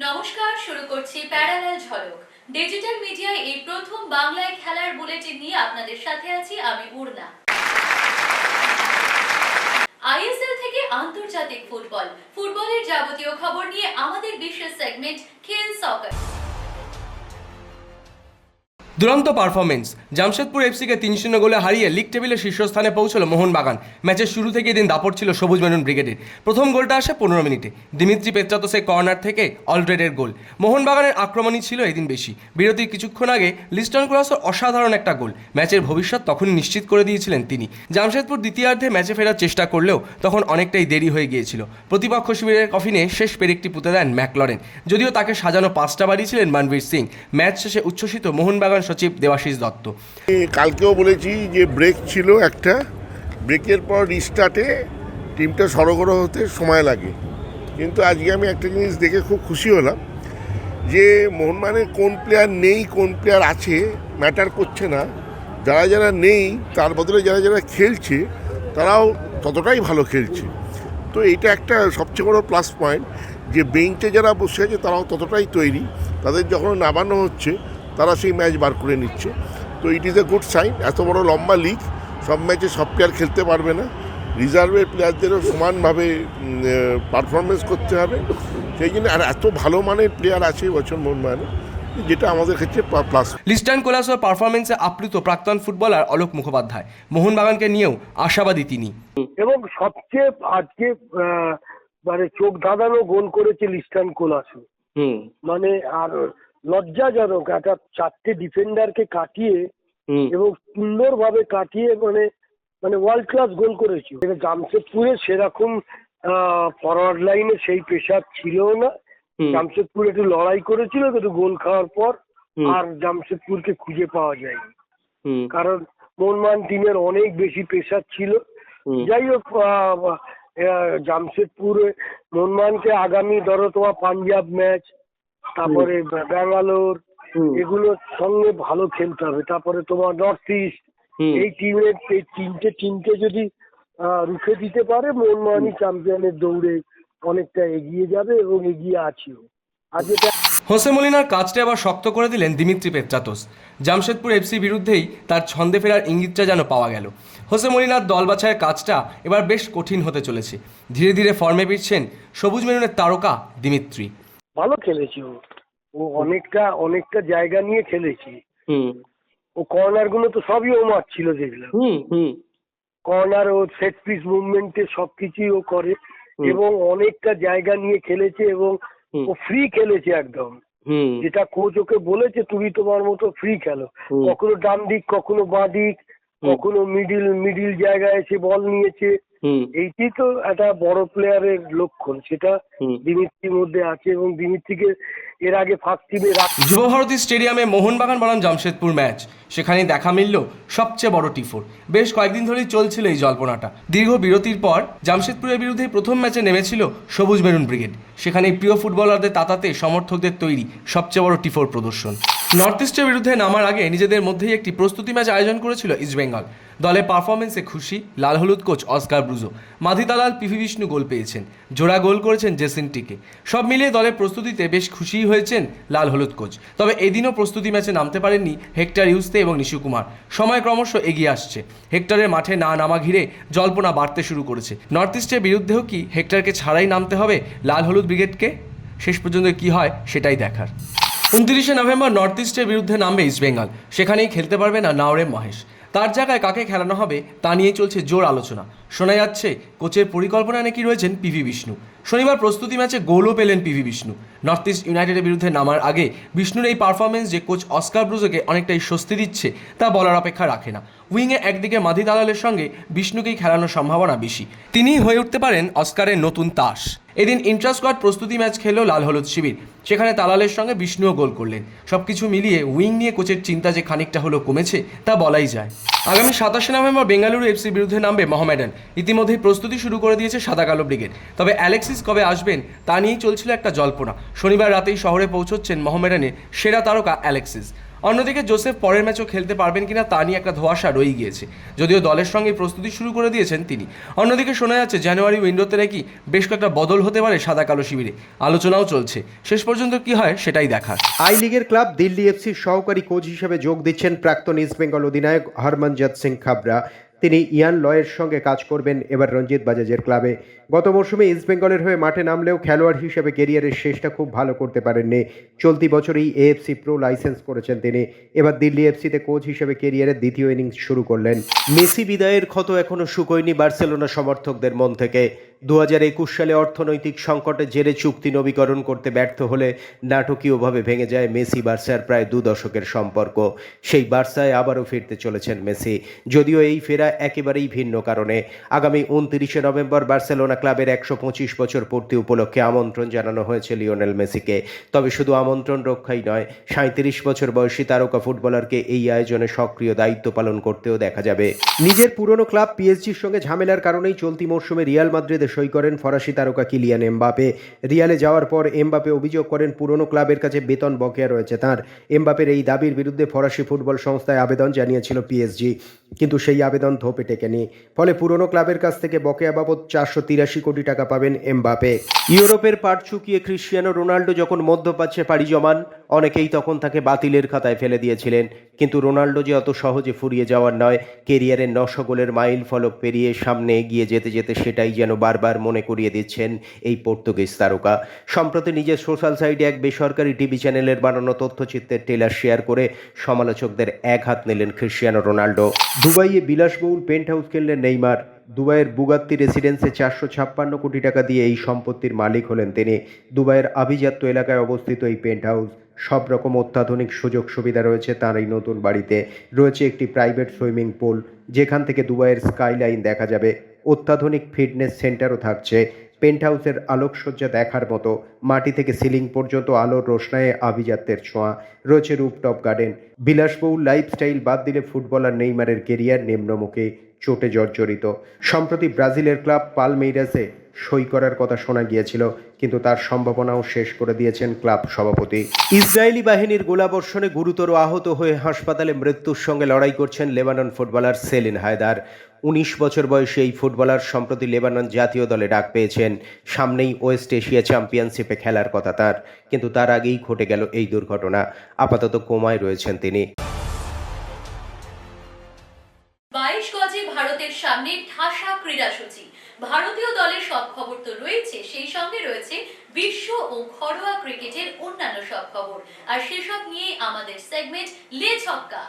নমস্কার, শুরু করছি প্যারালাল ঝলক। ডিজিটাল মিডিয়ায় এই প্রথম বাংলায় খেলার বুলেটিন নিয়ে আপনাদের সাথে আছি আমি উর্না। আইএসএল থেকে আন্তর্জাতিক ফুটবলের যাবতীয় খবর নিয়ে আমাদের বিশেষ সেগমেন্ট খেল সকার। দুরন্ত পারফরমেন্স, জামশেদপুর এফসিকে 3-0 গোলে হারিয়ে লিগ টেবিলের শীর্ষস্থানে পৌঁছলো মোহনবাগান। ম্যাচের শুরু থেকে দিন দাপট ছিল সবুজ মেরুন ব্রিগেডের। প্রথম গোলটা আসে 15 মিনিটে, দিমিত্রি পেত্রাতোসের কর্নার থেকে অলরেডের গোল। মোহনবাগানের আক্রমণই ছিল এদিন বেশি। বিরতির কিছুক্ষণ আগে লিস্টন কোলাসোর অসাধারণ একটা গোল, ম্যাচের ভবিষ্যৎ তখনই নিশ্চিত করে দিয়েছিলেন তিনি। জামশেদপুর দ্বিতীয়ার্ধে ম্যাচে ফেরার চেষ্টা করলেও তখন অনেকটাই দেরি হয়ে গিয়েছিল। প্রতিপক্ষ শিবিরের কফিনে শেষ পেরেকটি পুঁতে দেন ম্যাকলরেন, যদিও তাকে সাজানো পাসটা বাড়িয়েছিলেন মনবীর সিং। ম্যাচ শেষে উচ্ছ্বসিত মোহনবাগান সচিব দেবাশিস দত্ত। কালকেও বলেছি যে ব্রেক ছিল একটা, ব্রেকের পর রিস্টার্টে টিমটা সরগরম হতে সময় লাগে, কিন্তু আজকে আমি একটা জিনিস দেখে খুব খুশি হলাম যে মোহনবাগানের কোন প্লেয়ার নেই কোন প্লেয়ার আছে ম্যাটার করছে না। যারা যারা নেই তার বদলে যারা যারা খেলছে তারাও ততটাই ভালো খেলছে। তো এইটা একটা সবচেয়ে বড় প্লাস পয়েন্ট যে বেঞ্চে যারা বসে আছে তারাও ততটাই তৈরি, তাদের যখন নামানো হচ্ছে তারা সেই ম্যাচ বার করে নিচ্ছে। তো it is a good sign. এত বড় লম্বা লিগ, সব ম্যাচে সব প্লেয়ার খেলতে পারবে না, রিজার্ভের প্লেয়ারদেরও সমানভাবে পারফরমেন্স করতে হবে। সেই জন্য আর এত ভালো মানের প্লেয়ার আছে বছর মোহনবাগানে, যেটা আমাদের ক্ষেত্রে প্লাস। লিস্টন কোলাসোর পারফরমেন্সে আপ্লুত প্রাক্তন ফুটবলার অলোক মুখোপাধ্যায়। মোহনবাগানকে নিয়েও আশাবাদী তিনি। এবং সবচেয়ে আজকে মানে চোখ ধাঁধানো গোল করেছে লিস্টন কোলাসো। মানে আর লজ্জাজনক, একটা 4টে ডিফেন্ডারকে কাটিয়ে এবং সুন্দরভাবে কাটিয়ে মানে ওয়ার্ল্ড ক্লাস গোল করেছে। জামশেদপুরে সেরকম ফরওয়ার্ড লাইনে সেই প্রেশার ছিল না। জামশেদপুর একটু লড়াই করেছিল, কিন্তু গোল খাওয়ার পর আর জামশেদপুরকে খুঁজে পাওয়া যায়নি, কারণ মোহনবাগান টিমের অনেক বেশি প্রেশার ছিল। যাই হোক, জামশেদপুরে মোহনবাগানকে আগামী ধরো তোমার পাঞ্জাব ম্যাচ, তারপরে ব্যাঙ্গালোর, এগুলোর সঙ্গে ভালো খেলতে হবে। তারপরে তোমার নর্থ ইস্ট, এই টিমের এই তিনটে যদি রুখে দিতে পারে মোহনবাগানই চ্যাম্পিয়নের দৌড়ে অনেকটা এগিয়ে যাবে এবং এগিয়ে আছেও। আর যেটা হোসে মলিনার কাজটা আবার শক্ত করে দিলেন দিমিত্রি পেত্রাতোস। জামশেদপুর এফসি বিরুদ্ধেই তার ছন্দে ফেরার ইঙ্গিতটা যেন পাওয়া গেল। হোসে মলিনার দল বাছাইয়ের কাজটা এবার বেশ কঠিন হতে চলেছে। ধীরে ধীরে ফর্মে ফিরছেন সবুজ মেরুনের তারকা দিমিত্রি। ভালো খেলেছে, ও অনেকটা জায়গা নিয়ে খেলেছে। ও কর্নার গুলো তো সবই ও মারছিল দেখলাম। কর্নার, ও সেট পিস মুভমেন্টে সবকিছুই ও করে এবং অনেকটা জায়গা নিয়ে খেলেছে এবং ও ফ্রি খেলেছে একদম। যেটা কোচ ওকে বলেছে তুমি তোমার মতো ফ্রি খেলো, কখনো ডান দিক কখনো বাঁ দিক, কখনো মিডিল জায়গায় এসে বল নিয়েছে। এইটি তো একটা বড় প্লেয়ারের লক্ষণ, সেটা দিমিত্রির মধ্যে আছে এবং দিমিত্রিকে এর আগে ফার্স্ট টিমে যুবভারতী স্টেডিয়ামে মোহনবাগান বনাম জামশেদপুর ম্যাচ, সেখানেই দেখা মিলল সবচেয়ে বড় টিফোর। বেশ কয়েকদিন ধরেই চলছিল এই জল্পনাটা। দীর্ঘ বিরতির পর জামশেদপুরের বিরুদ্ধে প্রথম ম্যাচে নেমেছিল সবুজ মেরুন ব্রিগেড। সেখানে প্রিয় ফুটবলারদের তাতাতে সমর্থকদের তৈরি সবচেয়ে বড় টিফোর প্রদর্শন। নর্থ ইস্টের বিরুদ্ধে নামার আগে নিজেদের মধ্যেই একটি প্রস্তুতি ম্যাচ আয়োজন করেছিল ইস্টবেঙ্গল। দলের পারফরমেন্সে খুশি লাল হলুদ কোচ অস্কার ব্রুজো। মাধি দালাল, পিভি বিষ্ণু গোল পেয়েছেন, জোড়া গোল করেছেন জেসিন টিকে। সব মিলিয়ে দলের প্রস্তুতিতে বেশ খুশিই হয়েছেন লাল হলুদ কোচ। তবে এদিনও প্রস্তুতি ম্যাচে নামতে পারেননি হেক্টর ইউস্তে এবং নিশু কুমার। সময় ক্রমশ এগিয়ে আসছে, হেক্টরের মাঠে না নামা ঘিরে জল্পনা বাড়তে শুরু করেছে। নর্থ ইস্টের বিরুদ্ধেও কি হেক্টরকে ছাড়াই নামতে হবে লাল হলুদ ব্রিগেডকে? শেষ পর্যন্ত কি হয় সেটাই দেখার। 29শে নভেম্বর নর্থ ইস্টের বিরুদ্ধে নামবে ইস্টবেঙ্গল। সেখানেই খেলতে পারবে না নাওরেম মহেশ। তার জায়গায় কাকে খেলানো হবে তা নিয়ে চলছে জোর আলোচনা। শোনা যাচ্ছে কোচের পরিকল্পনা নাকি রয়েছেন পিভি বিষ্ণু। শনিবার প্রস্তুতি ম্যাচে গোলও পেলেন পিভি বিষ্ণু। নর্থ ইস্ট ইউনাইটেডের বিরুদ্ধে নামার আগে বিষ্ণুর এই পারফরমেন্স যে কোচ অস্কার ব্রুজোকে অনেকটাই স্বস্তি দিচ্ছে তা বলার অপেক্ষা রাখে না। উইংয়ে একদিকে মাধি দালালের সঙ্গে বিষ্ণুকেই খেলানোর সম্ভাবনা বেশি। তিনিই হয়ে উঠতে পারেন অস্কারের নতুন তাস। এদিন ইন্ট্রা স্কোয়াড প্রস্তুতি ম্যাচ খেলল লাল হলুদ শিবির। সেখানে তালালের সঙ্গে বিষ্ণুও গোল করলেন। সবকিছু মিলিয়ে উইং নিয়ে কোচের চিন্তা যে খানিকটা হলেও কমেছে তা বলাই যায়। আগামী 27শে নভেম্বর বেঙ্গালুরু এফসির বিরুদ্ধে নামবে মোহামেডান। ইতিমধ্যেই প্রস্তুতি শুরু করে দিয়েছে সাদা কালো ব্রিগেড। তবে অ্যালেক্সিস কবে আসবেন তা নিয়েই চলছিল একটা জল্পনা। শনিবার রাতেই শহরে পৌঁছচ্ছেন মোহামেডানের সেরা তারকা অ্যালেক্সিস। অন্যদিকে জোসেফ পরের ম্যাচও খেলতে পারবেন কিনা তা নিয়ে একটা ধোঁয়াশা রয়ে গিয়েছে, যদিও দলের সঙ্গে প্রস্তুতি শুরু করে দিয়েছেন তিনি। অন্যদিকে শোনা যাচ্ছে জানুয়ারি উইন্ডোতে নাকি বেশ কয়েকটা বদল হতে পারে সাদা কালো শিবিরে, আলোচনাও চলছে। শেষ পর্যন্ত কি হয় সেটাই দেখার। আই লিগের ক্লাব দিল্লি এফসির সহকারী কোচ হিসেবে যোগ দিচ্ছেন প্রাক্তন ইস্টবেঙ্গল অধিনায়ক হরমনজত সিং খাবরা। তিনি ইয়ান লয়ের সঙ্গে কাজ করবেন এবার রঞ্জিত বাজাজের ক্লাবে। গত মরশুমে ইস্টবেঙ্গলের হয়ে মাঠে নামলেও খেলোয়াড় হিসেবে কেরিয়ারের শেষটা খুব ভালো করতে পারেননি। চলতি বছরেই এএফসি প্রো লাইসেন্স করেছেন তিনি। এবার দিল্লি এফসিতে কোচ হিসেবে কেরিয়ারের দ্বিতীয় ইনিংস শুরু করলেন। মেসি বিদায়ের ক্ষত এখনও শুকোয়নি বার্সেলোনা সমর্থকদের মন থেকে। 2021 সালে অর্থনৈতিক সংকটের জেরে চুক্তি নবীকরণ করতে ব্যর্থ হলে নাটকীয়ভাবে ভেঙে যায় মেসি বার্সার প্রায় 2 দশকের সম্পর্ক। সেই বার্সায় আবারও ফিরতে চলেছেন মেসি, যদিও এই ফেরা একেবারেই ভিন্ন কারণে। আগামী 29শে নভেম্বর বার্সেলোনা ক্লাবের 125 বছর পূর্তি উপলক্ষে আমন্ত্রণ জানানো হয়েছে লিওনেল মেসিকে। তবে শুধু আমন্ত্রণ রক্ষাই নয়, 37 বছর বয়সী তারকা ফুটবলারকে এই আয়োজনে সক্রিয় দায়িত্ব পালন করতেও দেখা যাবে। নিজের পুরনো ক্লাব পিএসজির সঙ্গে ঝামেলার কারণেই চলতি মরশুমে রিয়াল মাদ্রিদে সই করেন ফরাসি তারকা কিলিয়ান এমবাপে। রিয়ালে যাওয়ার পর এমবাপে অভিযোগ করেন পুরনো ক্লাবের কাছে বেতন বকেয়া রয়েছে তাঁর। এমবাপের এই দাবির বিরুদ্ধে ফরাসি ফুটবল সংস্থায় আবেদন জানিয়েছিল পিএসজি, কিন্তু সেই আবেদন ধোপে টেকেনি। ফলে পুরনো ক্লাবের কাছ থেকে বকেয়া বাবদ 483 কোটি টাকা পাবেন এমবাপে। ইউরোপের পাট চুকিয়ে ক্রিশ্চিয়ানো রোনাল্ডো যখন মধ্যপ্রাচ্যে পাড়ি জমান, অনেকেই তখন তাকে বাতিলের খাতায় ফেলে দিয়েছিলেন। কিন্তু রোনাল্ডো যে অত সহজে ফুরিয়ে যাওয়ার নয়, কেরিয়ারের 900 গোলের মাইল ফলক পেরিয়ে সামনে এগিয়ে যেতে যেতে সেটাই যেন বারবার মনে করিয়ে দিচ্ছেন এই পর্তুগিজ তারকা। সম্প্রতি নিজের সোশ্যাল সাইটে এক বেসরকারি টিভি চ্যানেলের বানানো তথ্যচিত্রের ট্রেলার শেয়ার করে সমালোচকদের এক হাত নিলেন ক্রিশ্চিয়ানো রোনাল্ডো। দুবাইয়ে বিলাসবহুল পেন্ট হাউস কিনলেন নেইমার। দুবাইয়ের বুগাত্তি রেসিডেন্সে 456 কোটি টাকা দিয়ে এই সম্পত্তির মালিক হলেন তিনি। দুবাইয়ের আভিজাত্য এলাকায় অবস্থিত এই পেন্ট হাউস। সব রকম অত্যাধুনিক সুযোগ সুবিধা রয়েছে তার এই নতুন বাড়িতে। রয়েছে একটি প্রাইভেট সুইমিং পুল, যেখান থেকে দুবাইয়ের স্কাইলাইন দেখা যাবে। অত্যাধুনিক ফিটনেস সেন্টারও থাকছে। পেন্ট হাউসের আলোকসজ্জা দেখার মতো, মাটি থেকে সিলিং পর্যন্ত আলোর রোশনায়ে আভিজাত্যের ছোঁয়া। রয়েছে রুফটপ গার্ডেন। বিলাসবহুল লাইফস্টাইল বাদ দিলে ফুটবলার নেইমারের কেরিয়ার নিম্নমুখী, চোটে জর্জরিত। সম্প্রতি ব্রাজিলের ক্লাব পালমেইরাসে সই করার কথা শোনা গিয়েছিল, কিন্তু তার সম্ভাবনাও শেষ করে দিয়েছেন ক্লাব সভাপতি। ইসরায়েলি বাহিনীর গোলাবর্ষণে গুরুতর আহত হয়ে হাসপাতালে মৃত্যুর সঙ্গে লড়াই করছেন লেবানন ফুটবলার সেলিন হায়দার। 19 বছর বয়সী এই ফুটবলার সম্প্রতি লেবানন জাতীয় দলে ডাক পেয়েছেন। সামনেই ওয়েস্ট এশিয়া চ্যাম্পিয়নশিপে খেলার কথা তার, কিন্তু তার আগেই ঘটে গেল এই দুর্ঘটনা। আপাতত কোমায় রয়েছেন তিনি। 22 গজে ভারতের সামনে ঠাসা ক্রীড়াসূচি। ভারতীয় দলের সব খবর তো রয়েছে, সেই সঙ্গে রয়েছে বিশ্ব ও ঘরোয়া ক্রিকেটের অন্যান্য সব খবর। আর সেসব নিয়ে আমাদের সেগমেন্ট লে ছক্কা।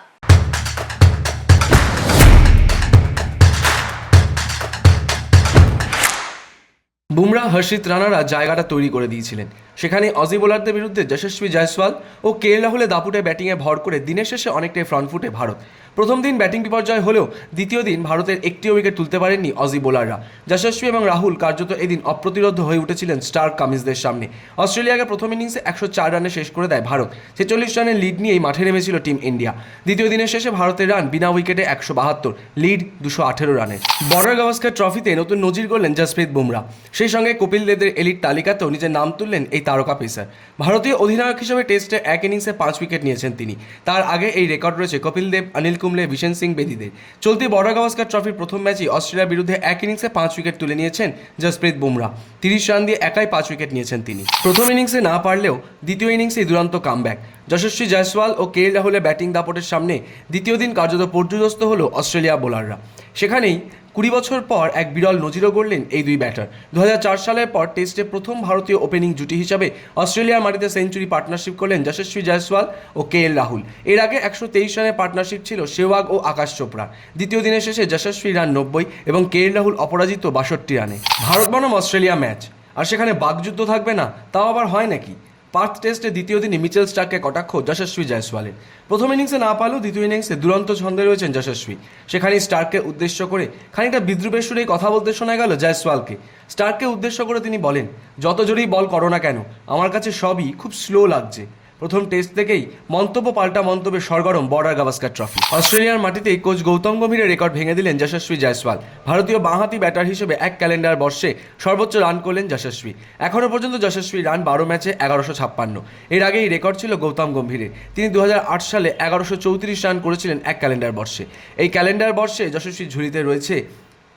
বুমরা, হর্ষিত রানারা জায়গাটা তৈরি করে দিয়েছিলেন। সেখানে অজি বোলারদের বিরুদ্ধে যশস্বী জয়সওয়াল ও কেএল রাহুলের দাপুটে ব্যাটিংয়ে ভর করে দিনের শেষে অনেকটাই ফ্রন্টফুটে ভারত। প্রথম দিন ব্যাটিং বিপর্যয় হলেও দ্বিতীয় দিন ভারতের একটিও উইকেট তুলতে পারেননি অজি বোলাররা। যশস্বী এবং রাহুল কার্যত এদিন অপ্রতিরোধ্য হয়ে উঠেছিলেন স্টার কামিজদের সামনে। অস্ট্রেলিয়াকে প্রথম ইনিংসে 104 রানে শেষ করে দেয় ভারত। 46 রানের লিড নিয়েই মাঠে নেমেছিল টিম ইন্ডিয়া। দ্বিতীয় দিনের শেষে ভারতের রান বিনা উইকেটে 172, লিড 218 রানে। বর্ডার গাভাস্কার ট্রফিতে নতুন নজির গড়লেন জসপ্রীত বুমরা। সেই সঙ্গে কপিল দেবের এলিট তালিকাতেও নিজের নাম তুললেন এই তারকা পেসার। ভারতীয় অধিনায়ক হিসেবে টেস্টে এক ইনিংসে 5 উইকেট নিয়েছেন তিনি। তার আগে এই রেকর্ড রয়েছে কপিল দেব, অনিল কুম্বলে, বিশেন সিং বেদিদের। চলতি বর্ডার গাভাস্কার ট্রফির প্রথম ম্যাচেই অস্ট্রেলিয়ার বিরুদ্ধে এক ইনিংসে 5 উইকেট তুলে নিয়েছেন জসপ্রীত বুমরা। 30 রান দিয়ে একাই 5 উইকেট নিয়েছেন তিনি। প্রথম ইনিংসে না পারলেও দ্বিতীয় ইনিংসেই দুরন্ত কামব্যাক। যশস্বী জয়সওয়াল ও কেএল রাহুলের ব্যাটিং দাপটের সামনে দ্বিতীয় দিন কার্যত পর্যুদস্ত হলো অস্ট্রেলিয়া বোলাররা। সেখানেই 20 বছর পর এক বিরল নজিরও গড়লেন এই দুই ব্যাটার। 2004 সালের পর টেস্টে প্রথম ভারতীয় ওপেনিং জুটি হিসাবে অস্ট্রেলিয়ার মাটিতে সেঞ্চুরি পার্টনারশিপ করলেন যশস্বী জয়সওয়াল ও কেএল রাহুল। এর আগে 123 রানের পার্টনারশিপ ছিল সেহওয়াগ ও আকাশ চোপড়া। দ্বিতীয় দিনের শেষে যশস্বী রান 90 এবং কেএল রাহুল অপরাজিত 62 রানে। ভারত বনাম অস্ট্রেলিয়া ম্যাচ, আর সেখানে বাকযুদ্ধ থাকবে না, তাও আবার হয় নাকি? পার্থ টেস্টে দ্বিতীয় দিনে মিচেল স্টার্ককে কটাক্ষ যশস্বী জয়সওয়ালের। প্রথম ইনিংসে না পারলেও দ্বিতীয় ইনিংসে দুরন্ত ছন্দে রয়েছেন যশস্বী। সেখানেই স্টার্ককে উদ্দেশ্য করে খানিকটা বিদ্রুপের সুরেই কথা বলতে শোনা গেল জয়সওয়ালকে। স্টার্ককে উদ্দেশ্য করে তিনি বলেন, যত জোরেই বল করো না কেন, আমার কাছে সবই খুব স্লো লাগছে। প্রথম টেস্ট থেকেই মন্তব্য পাল্টা মন্তব্যে সরগরম বর্ডার গাভাস্কার ট্রফি। অস্ট্রেলিয়ার মাটিতেই কোচ গৌতম গম্ভীরের রেকর্ড ভেঙে দিলেন যশস্বী জয়সওয়াল। ভারতীয় বাঁহাতি ব্যাটার হিসেবে এক ক্যালেন্ডার বর্ষে সর্বোচ্চ রান করলেন যশস্বী। এখনও পর্যন্ত যশস্বী রান 12 ম্যাচে 1156। এর আগে এই রেকর্ড ছিল গৌতম গম্ভীরের। তিনি 2008 সালে 1134 রান করেছিলেন এক ক্যালেন্ডার বর্ষে। এই ক্যালেন্ডার বর্ষে যশস্বীর ঝুলিতে রয়েছে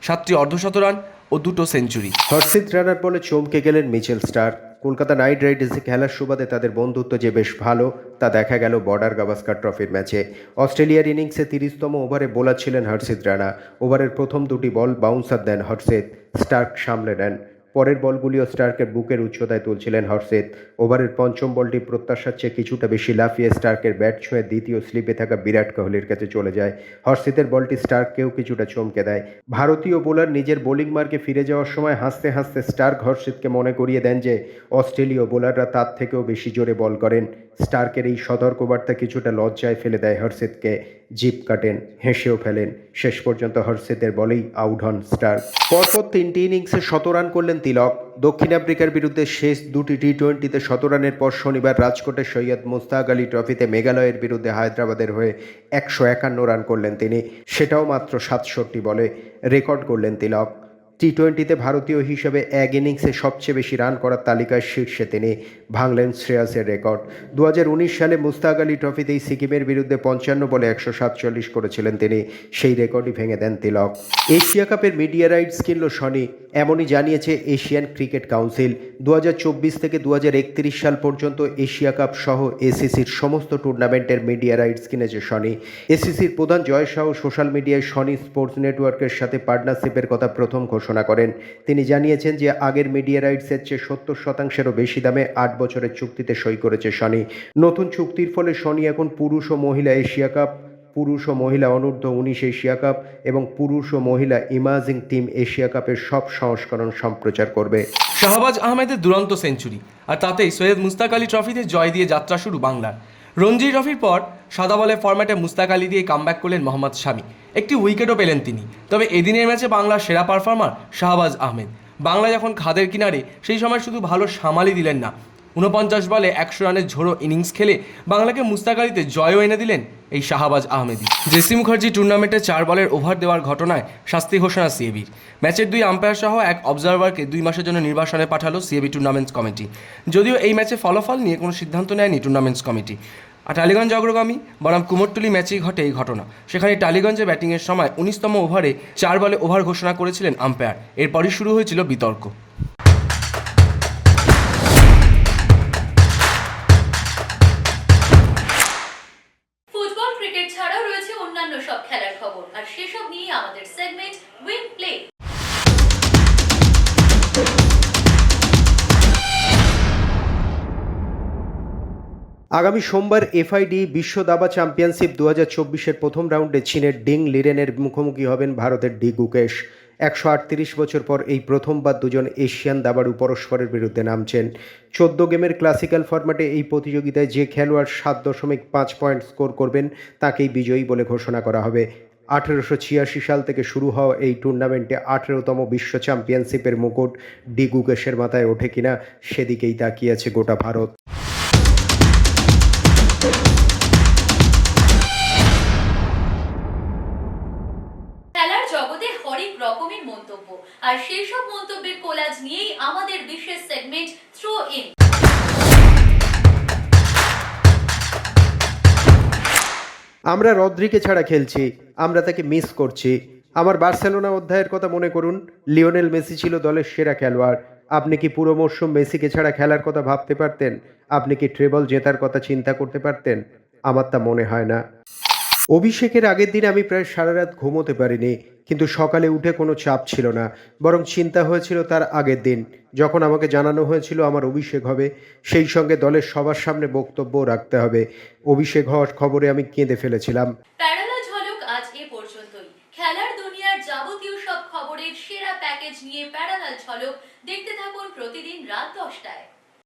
7টি অর্ধশত রান ও 2টো সেঞ্চুরি। হর্ষিত রানার বলে চমকে গেলেন মিচেল স্টার্ক। কলকাতা নাইট রাইডার্সে খেলার সুবাদে তাদের বন্ধুত্ব যে বেশ ভালো তা দেখা গেল বর্ডার গাভাস্কার ট্রফির ম্যাচে। অস্ট্রেলিয়ার ইনিংসে 30তম ওভারে বোলার ছিলেন হর্ষিত রানা। ওভারের প্রথম দুটি বল বাউন্সার দেন হর্ষিত, স্টার্ক সামলে নেন। পরের বলগুলিও স্টার্কের বুকের উচ্চতায় তুলছিলেন হর্ষিত। ওভারের পঞ্চম বলটি প্রত্যাশার চেয়ে কিছুটা বেশি লাফিয়ে স্টার্কের ব্যাট ছুঁয়ে দ্বিতীয় স্লিপে থাকা বিরাট কোহলির কাছে চলে যায়। হর্ষিতের বলটি স্টার্ককেও কিছুটা চমকে দেয়। ভারতীয় বোলার নিজের বোলিং মার্কে ফিরে যাওয়ার সময় হাসতে হাসতে স্টার্ক হর্ষিতকে মনে করিয়ে দেন যে অস্ট্রেলীয় বোলাররা তার থেকেও বেশি জোরে বল করেন। স্টার্কের এই সতর্কবার্তা কিছুটা লজ্জায় ফেলে দেয় হর্ষিতকে। জিপ কাটেন, হেসেও ফেলেন। শেষ পর্যন্ত হর্ষিতের বলেই আউট হন স্টার্ক। পরপর 3টি ইনিংসে 100 রান করলেন তিলক। দক্ষিণ আফ্রিকার বিরুদ্ধে শেষ 2টি টি-20তে 100 রানের পর শনিবার রাজকোটের সৈয়দ মুস্তাক আলী ট্রফিতে মেঘালয়ের বিরুদ্ধে হায়দ্রাবাদের হয়ে 151 রান করলেন তিনি, সেটাও মাত্র 67 বলে। রেকর্ড করলেন তিলক। টি-20তে ভারতীয় হিসেবে এক ইনিংসে সবচেয়ে বেশি রান করার তালিকায় শীর্ষে তিনি, ভাঙলেন শ্রেয়াসের রেকর্ড। 2019 সালে মুস্তাক আলী ট্রফিতেই সিকিমের বিরুদ্ধে 55 বলে 147 করেছিলেন তিনি, সেই রেকর্ডই ভেঙে দেন তিলক। এশিয়া কাপের মিডিয়া রাইটস কিনল সনি, এমনই জানিয়েছে এশিয়ান ক্রিকেট কাউন্সিল। 2024 থেকে 2031 সাল পর্যন্ত এশিয়া কাপ সহ এসিসির সমস্ত টুর্নামেন্টের মিডিয়া রাইটস কিনেছে সনি। এসিসির প্রধান জয় শাহ সোশ্যাল মিডিয়ায় সনি স্পোর্টস নেটওয়ার্কের সাথে পার্টনারশিপের কথা প্রথম ঘোষণা করেন। তিনি জানিয়েছেন যে আগের মিডিয়া রাইটসের চেয়ে 70%-এরও বেশি দামে 8 বছরের চুক্তিতে সই করেছে সনি। নতুন চুক্তির ফলে সনি এখন পুরুষ ও মহিলা এশিয়া কাপ, পুরুষ ও মহিলা অনূর্ধ্ব 19 এশিয়া কাপ এবং পুরুষ ও মহিলা ইমার্জিং টিম এশিয়া কাপের সব সংস্করণ সম্প্রচার করবে। শাহবাজ আহমেদের দুরন্ত সেঞ্চুরি, আর তাতেই সৈয়দ মুস্তাক আলী ট্রফিতে জয় দিয়ে যাত্রা শুরু বাংলার। রঞ্জি ট্রফির পর সাদা বলের ফরম্যাটে মুস্তাক আলী দিয়ে কামব্যাক করলেন মোহাম্মদ শামি। একটি উইকেটও পেলেন তিনি। তবে এদিনের ম্যাচে বাংলার সেরা পারফর্মার শাহবাজ আহমেদ। বাংলা যখন খাদের কিনারে, সেই সময় শুধু ভালো সামালই দিলেন না, 49 বলে 100 রানের ঝোড়ো ইনিংস খেলে বাংলাকে মুস্তাক আলীতে জয়ও এনে দিলেন এই শাহবাজ আহমেদই। জেসি মুখার্জি টুর্নামেন্টে 4 বলের ওভার দেওয়ার ঘটনায় শাস্তি ঘোষণা সিএবির। ম্যাচের 2 আম্পায়ার সহ এক অবজারভারকে 2 মাসের জন্য নির্বাসনে পাঠালো সিএবি টুর্নামেন্টস কমিটি। যদিও এই ম্যাচে ফলাফল নিয়ে কোনো সিদ্ধান্ত নেয়নি টুর্নামেন্টস কমিটি। আর টালিগঞ্জ অগ্রগামী বনাম কুমোরটুলি ম্যাচেই ঘটে এই ঘটনা। সেখানে টালিগঞ্জে ব্যাটিংয়ের সময় 19তম ওভারে 4 বলে ওভার ঘোষণা করেছিলেন আম্পায়ার। এরপরই শুরু হয়েছিল বিতর্ক। ফুটবল ক্রিকেট ছাড়াও রয়েছে অন্যান্য সব খেলার খবর, আর সেসব নিয়ে আমাদের সেগমেন্ট উইন প্লে। আগামী সোমবার এফআইডি বিশ্ব দাবা চ্যাম্পিয়নশিপ 2024-এর প্রথম রাউন্ডে চীনের ডিং লিরেনের মুখোমুখি হবেন ভারতের ডি গুকেশ। 138 বছর পর এই প্রথমবার দুজন এশিয়ান দাবাড়ু পরস্পরের বিরুদ্ধে নামছেন। 14 গেমের ক্লাসিক্যাল ফরম্যাটে এই প্রতিযোগিতায় যে খেলোয়াড় 7.5 পয়েন্ট স্কোর করবেন তাকেই বিজয়ী বলে ঘোষণা করা হবে। 1886 সাল থেকে শুরু হওয়া এই টুর্নামেন্টে 18তম বিশ্ব চ্যাম্পিয়নশিপের মুকুট ডি গুকেশের মাথায় ওঠে কিনা সেদিকেই তাকিয়ে আছে গোটা ভারত। খেলার জগতে হরেক রকমের মন্তব্য, আর সেই সব মন্তব্যের কোলাজ নিয়েই আমাদের বিশেষ সেগমেন্ট থ্রো ইন। আমরা রদ্রিকে ছাড়া খেলছি, আমরা তাকে মিস করছি। আমার বার্সেলোনা অধ্যায়ের কথা মনে করুন। লিওনেল মেসি ছিল দলের সেরা খেলোয়াড়। আপনি কি পুরো মরশুম মেসিকে ছাড়া খেলার কথা ভাবতে পারতেন? আপনি কি ট্রেবল জেতার কথা চিন্তা করতে পারতেন? আমার তা মনে হয় না। অভিষেকের আগের দিন আমি প্রায় সারা রাত ঘুমোতে পারিনি, কিন্তু সকালে উঠে কোনো চাপ ছিল না, বরং চিন্তা হয়েছিল তার আগের দিন, যখন আমাকে জানানো হয়েছিল আমার অভিষেক হবে, সেই সঙ্গে দলের সবার সামনে বক্তব্য রাখতে হবে। অভিষেক হওয়ার খবরে আমি কেঁদে ফেলেছিলাম। প্যারালাল ঝলক আজ এ পর্যন্তই। খেলার দুনিয়ার যাবতীয় সব খবরের সেরা প্যাকেজ নিয়ে প্যারালাল ঝলক দেখতে থাকুন প্রতিদিন রাত 10টায়।